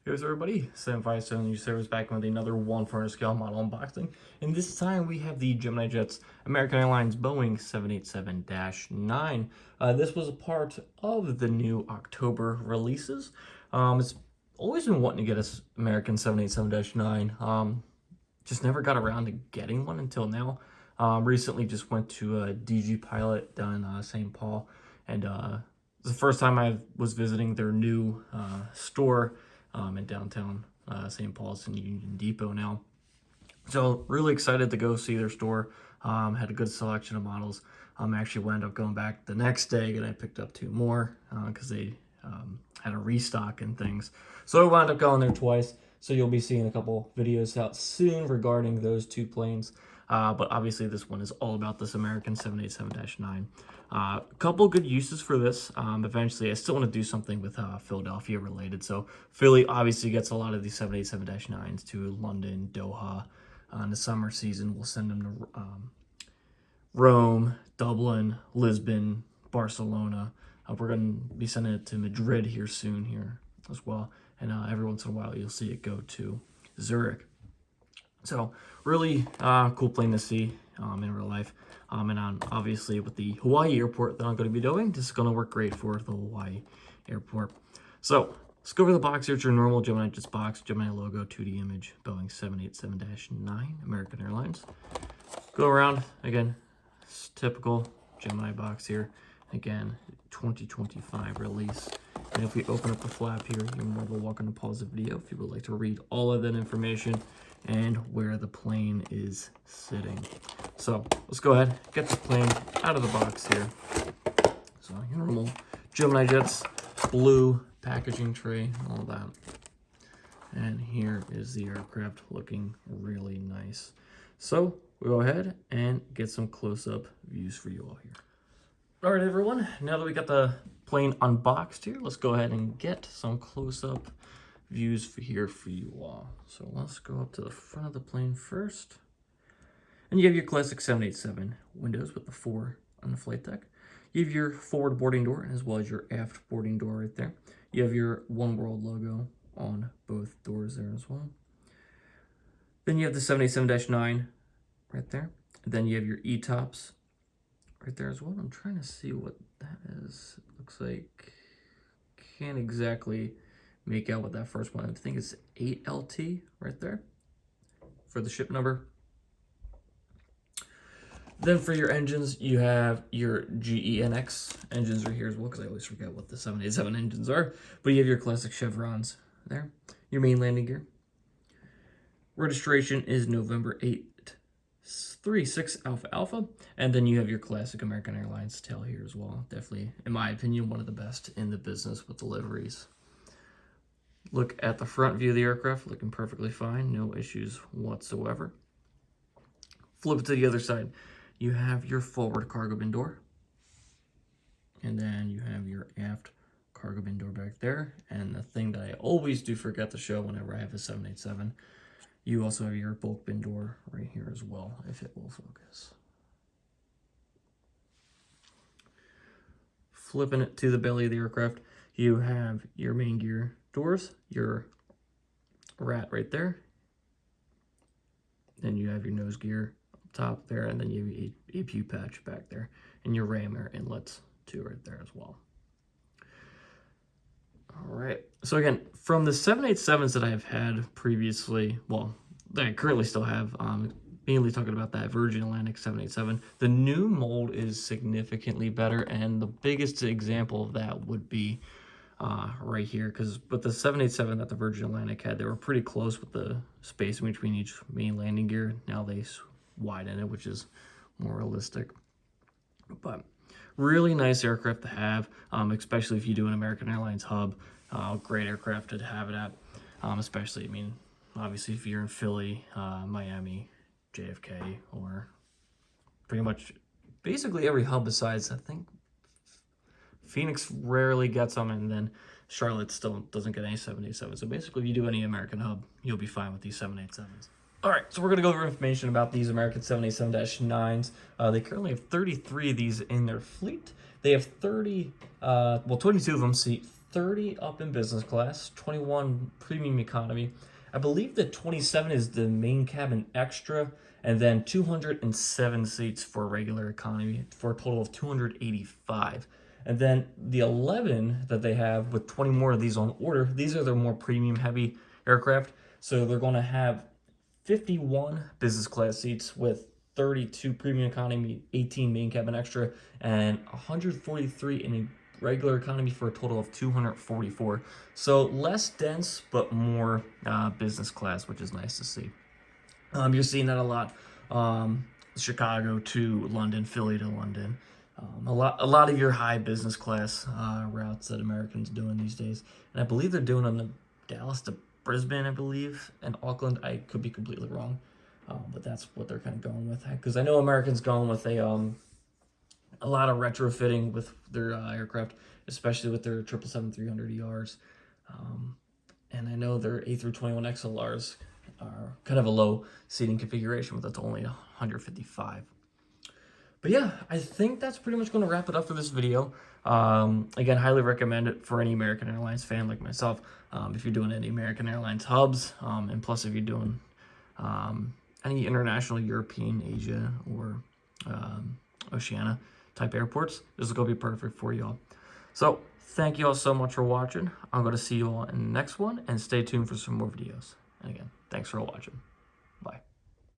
Here's everybody, 757 News Service back with another 1 scale model unboxing. And this time we have the Gemini Jets American Airlines Boeing 787-9. This was a part of the new October releases. It's always been wanting to get us American 787-9. Just never got around to getting one until now. Recently just went to a DG Pilot down in St. Paul, and the first time I was visiting their new store in downtown St. Paul's in Union Depot now. So really excited to go see their store. Had a good selection of models. Actually wound up going back the next day and I picked up two more because they had a restock and things. So I wound up going there twice. So you'll be seeing a couple videos out soon regarding those two planes. But obviously this one is all about this American 787-9. A couple good uses for this. Eventually, I still want to do something with Philadelphia related. So Philly obviously gets a lot of these 787-9s to London, Doha. In the summer season, we'll send them to Rome, Dublin, Lisbon, Barcelona. We're going to be sending it to Madrid here soon here as well. And every once in a while, you'll see it go to Zurich. So really cool plane to see in real life. And obviously with the Hawaii airport that I'm going to be doing, this is going to work great for the Hawaii airport. So let's go over the box here. It's your normal Gemini Jets box, Gemini logo, 2D image, Boeing 787-9, American Airlines. Go around, again, it's typical Gemini box here. Again, 2025 release. And if we open up the flap here, you're more than welcome to pause the video if you would like to read all of that information and where the plane is sitting. So let's go ahead, get the plane out of the box here. So your normal Gemini Jets, blue packaging tray, all that. And here is the aircraft looking really nice. So we'll go ahead and get some close-up views for you all here. All right, everyone, now that we got the plane unboxed here, let's go ahead and get some close-up views for you all. So let's go up to the front of the plane first. And you have your classic 787 windows with the 4 on the flight deck. You have your forward boarding door as well as your aft boarding door right there. You have your One World logo on both doors there as well. Then you have the 787-9 right there. And then you have your E-tops right there as well. I'm trying to see what that is. It looks like, can't exactly make out what that first one. I think it's 8LT right there for the ship number. Then for your engines, you have your GENX engines right here as well, because I always forget what the 787 engines are. But you have your classic chevrons there. Your main landing gear. Registration is November 836 Alpha Alpha. And then you have your classic American Airlines tail here as well. Definitely, in my opinion, one of the best in the business with deliveries. Look at the front view of the aircraft, looking perfectly fine, no issues whatsoever. Flip it to the other side. You have your forward cargo bin door. And then you have your aft cargo bin door back there. And the thing that I always do forget to show whenever I have a 787, you also have your bulk bin door right here as well, if it will focus. Flipping it to the belly of the aircraft, you have your main gear doors, your rat right there. Then you have your nose gear up top there, and then you have your APU patch back there, and your ram air inlets too right there as well. All right, so again, from the 787s that I've had previously, well, that I currently still have, mainly talking about that Virgin Atlantic 787, the new mold is significantly better, and the biggest example of that would be right here, because with the 787 that the Virgin Atlantic had, they were pretty close with the space in between each main landing gear. Now they widen it, which is more realistic. But really nice aircraft to have, especially if you do an American Airlines hub. Great aircraft to have it at, especially, I mean, obviously if you're in Philly, Miami, JFK, or pretty much basically every hub besides, I think, Phoenix rarely gets them, and then Charlotte still doesn't get any 787. So basically, if you do any American hub, you'll be fine with these 787s. All right, so we're going to go over information about these American 787-9s. They currently have 33 of these in their fleet. They have 22 of them seat 30 up in business class, 21 premium economy. I believe that 27 is the main cabin extra, and then 207 seats for regular economy for a total of 285. And then the 11 that they have with 20 more of these on order, these are their more premium heavy aircraft. So they're going to have 51 business class seats with 32 premium economy, 18 main cabin extra, and 143 in regular economy for a total of 244. So less dense, but more business class, which is nice to see. You're seeing that a lot. Chicago to London, Philly to London. A lot of your high business class routes that American's doing these days, and I believe they're doing on the Dallas to Brisbane, I believe, and Auckland. I could be completely wrong, but that's what they're kind of going with. Because I know American's going with a lot of retrofitting with their aircraft, especially with their 777-300ERs, and I know their A321XLRs are kind of a low seating configuration, but that's only 155. But yeah, I think that's pretty much going to wrap it up for this video. Again, highly recommend it for any American Airlines fan like myself. If you're doing any American Airlines hubs, and plus if you're doing any international, European, Asia, or Oceania type airports, this is going to be perfect for you all. So thank you all so much for watching. I'm going to see you all in the next one, and stay tuned for some more videos. And again, thanks for watching.